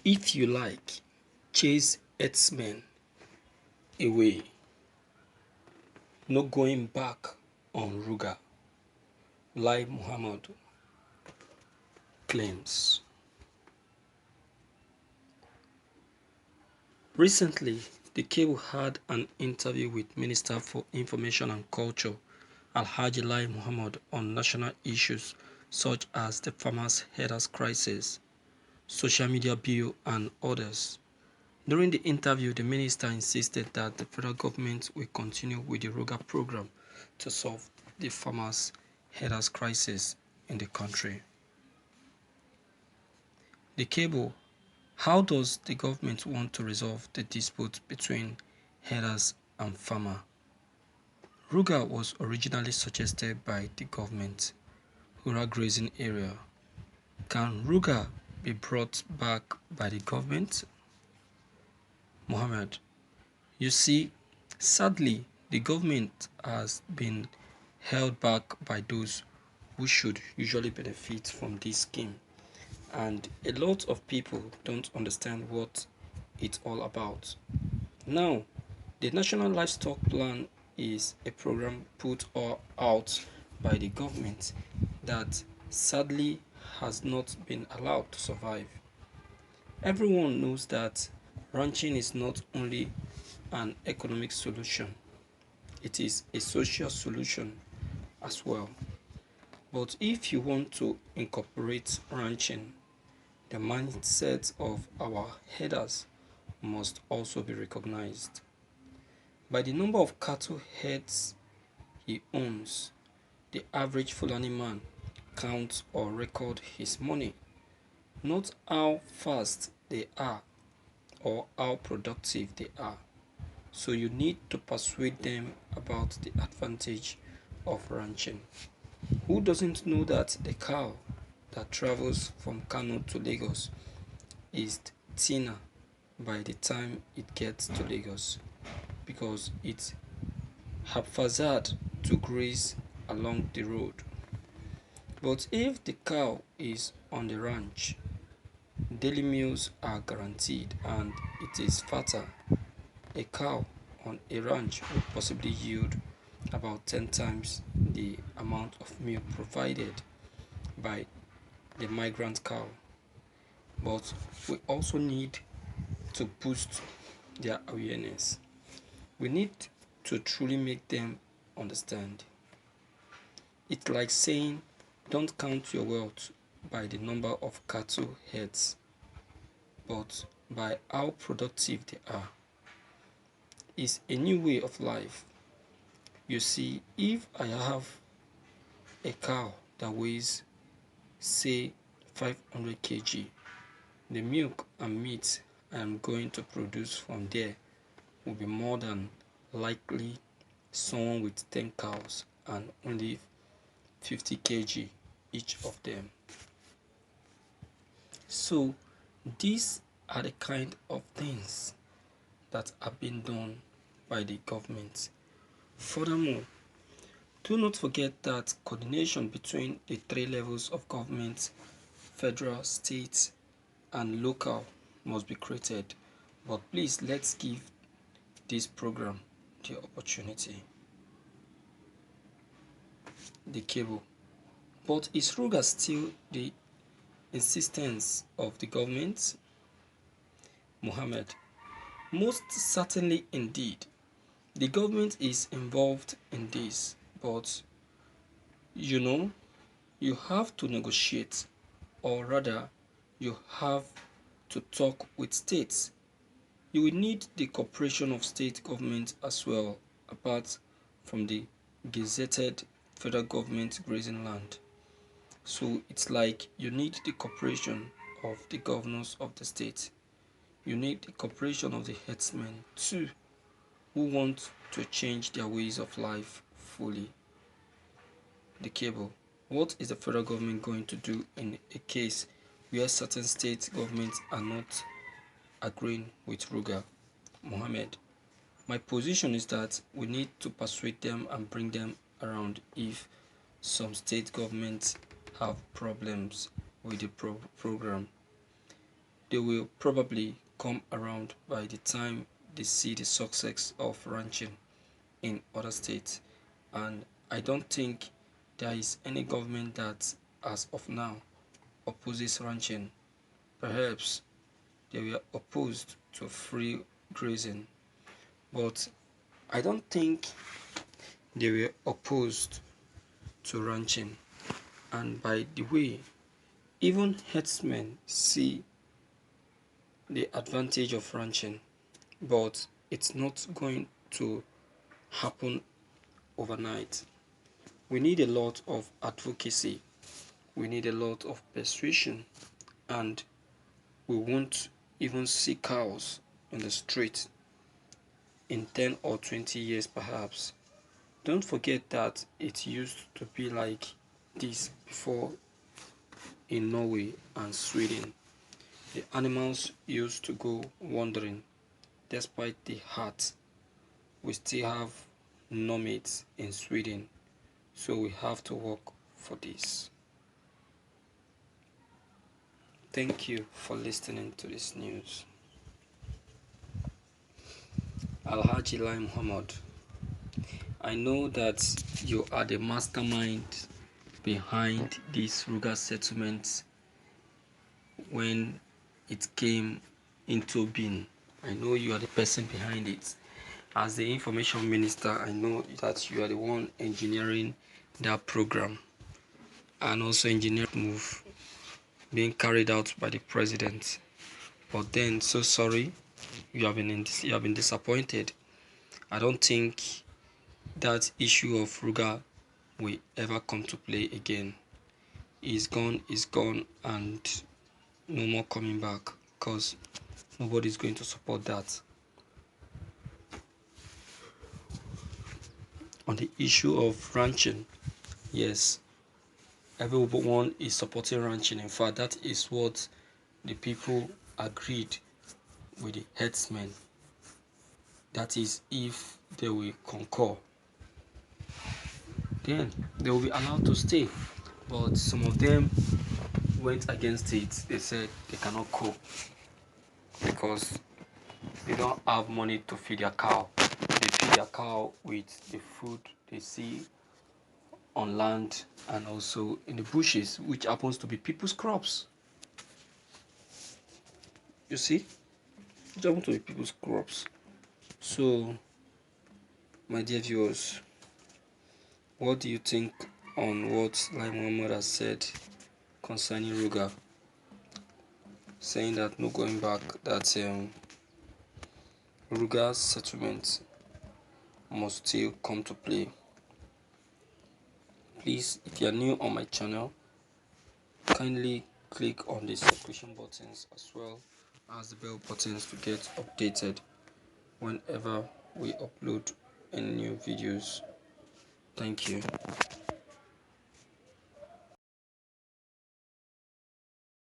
If you like, chase Herdsmen away, no going back on Ruga, like Mohammod claims. Recently, the cable had an interview with Minister for Information and Culture Alhaji Lai Mohammod on national issues such as the farmers' herders crisis, social media bill, and others. During the interview, the minister insisted that the federal government will continue with the Ruga program to solve the farmers' herders crisis in the country. The cable: how does the government want to resolve the dispute between herders and farmer? Ruga was originally suggested by the government, rural grazing area. Can Ruga be brought back by the government? Mohammed: you see, sadly, the government has been held back by those who should usually benefit from this scheme, and a lot of people don't understand what it's all about. Now, the National Livestock Plan is a program put out by the government that sadly has not been allowed to survive. Everyone knows that ranching is not only an economic solution, it is a social solution as well. But if you want to incorporate ranching, the mindset of our herders must also be recognized. By the number of cattle heads he owns, the average Fulani man counts or record his money, not how fast they are or how productive they are. So you need to persuade them about the advantage of ranching. Who doesn't know that the cow that travels from Kano to Lagos is thinner by the time it gets to Lagos because it's haphazard to graze along the road? But if the cow is on the ranch, daily meals are guaranteed and it is fatter. A cow on a ranch will possibly yield about 10 times the amount of milk provided by the migrant cow. But we also need to boost their awareness. We need to truly make them understand. It's like saying, don't count your wealth by the number of cattle heads, but by how productive they are. It's a new way of life. You see, if I have a cow that weighs, say, 500 kg, the milk and meat I am going to produce from there will be more than likely someone with 10 cows and only 50 kg each of them. So these are the kind of things that have been done by the government. Furthermore, do not forget that coordination between the three levels of government, federal, state, and local, must be created. But please, let's give this program the opportunity. The cable. But is Ruga still the insistence of the government? Mohammed: most certainly indeed. The government is involved in this, but you know, you have to negotiate, or rather, you have to talk with states. You will need the cooperation of state government as well, apart from the gazetted federal government grazing land. So it's like you need the cooperation of the governors of the state. You need the cooperation of the herdsmen too, who want to change their ways of life fully. The cable. What is the federal government going to do in a case where certain state governments are not agreeing with Ruga? Mohammed: my position is that we need to persuade them and bring them around if some state governments have problems with the program. they will probably come around by the time they see the success of ranching in other states. And I don't think there is any government that, as of now, opposes ranching. Perhaps they were opposed to free grazing, but I don't think they were opposed to ranching. And by the way, even herdsmen see the advantage of ranching, but it's not going to happen overnight. We need a lot of advocacy, we need a lot of persuasion, and we won't even see cows in the street in 10 or 20 years perhaps. Don't forget that it used to be like this before in Norway and Sweden. The animals used to go wandering despite the heart. We still have nomads in Sweden, so we have to work for this. Thank you for listening to this news. Alhaji Lai Mohammod, I know that you are the mastermind behind this Ruga settlement when it came into being. I know you are the person behind it. As the information minister, I know that you are the one engineering that program and also engineering move being carried out by the president. But then, so sorry, you have been disappointed. I don't think that issue of Ruga will ever come to play again. Is gone, and no more coming back, because nobody's going to support that. On the issue of ranching, yes, everyone is supporting ranching. In fact, that is what the people agreed with the herdsmen. That is, if they will concur, then they will be allowed to stay. But some of them went against it. They said they cannot cope because they don't have money to feed their cow. They feed their cow with the food they see on land and also in the bushes, which happens to be people's crops. You see, it happens to be people's crops. So, my dear viewers, what do you think on what Lai Mohammad has said concerning Ruga, saying that no going back, that Ruga's settlement must still come to play? Please, if you are new on my channel, kindly click on the subscription buttons as well as the bell buttons to get updated whenever we upload any new videos. Thank you.